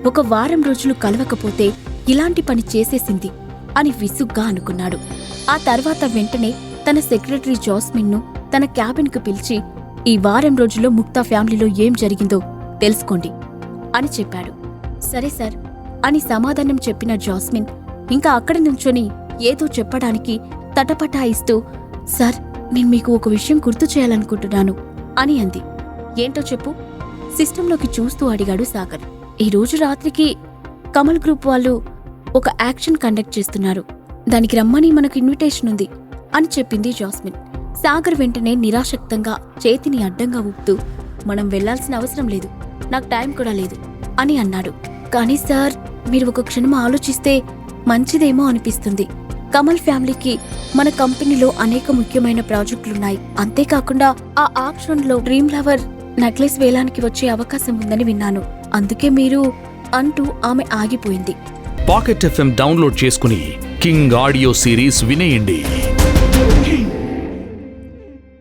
ఒక వారం రోజులు కలవకపోతే ఇలాంటి పని చేసేసింది అని విసుగ్గా అనుకున్నాడు. ఆ తర్వాత వెంటనే తన సెక్రటరీ జాస్మిన్ను తన క్యాబిన్కు పిలిచి, ఈ వారం రోజుల్లో ముక్తా ఫ్యామిలీలో ఏం జరిగిందో తెలుసుకోండి అని చెప్పాడు. సరే సార్ అని సమాధానం చెప్పిన జాస్మిన్ ఇంకా అక్కడి నుంచొని ఏదో చెప్పడానికి తటపటాయిస్తూ, సార్ నేను మీకు ఒక విషయం గుర్తు చేయాలనుకుంటున్నాను అని అంది. ఏంటో చెప్పు సిస్టంలోకి చూస్తూ అడిగాడు సాగర్. ఈ రోజు రాత్రికి కమల్ గ్రూప్ వాళ్ళు ఒక యాక్షన్ కండక్ట్ చేస్తున్నారు, దానికి రమ్మని మనకు ఇన్విటేషన్ ఉంది అని చెప్పింది జాస్మిన్. సాగర్ వెంటనే నిరాశక్తంగా చేతిని అడ్డంగా ఊపుతూ, మనం వెళ్లాల్సిన అవసరం లేదు, నాకు టైం కూడా లేదు అని అన్నాడు. కానీ సార్ మీరు ఒక క్షణం ఆలోచిస్తే మంచిదేమో అనిపిస్తుంది. కమల్ ఫ్యామిలీకి మన కంపెనీలో అనేక ముఖ్యమైన ప్రాజెక్టులున్నాయి. అంతేకాకుండా ఆ ఆక్షన్లో డ్రీమ్ లవర్ నెక్లెస్ వేలానికి వచ్చే అవకాశం ఉందని విన్నాను. అందుకే మీరు అంటూ ఆమె ఆగిపోయింది. పాకెట్ FM డౌన్లోడ్ చేసుకుని కింగ్ ఆడియో సిరీస్ వినేయండి.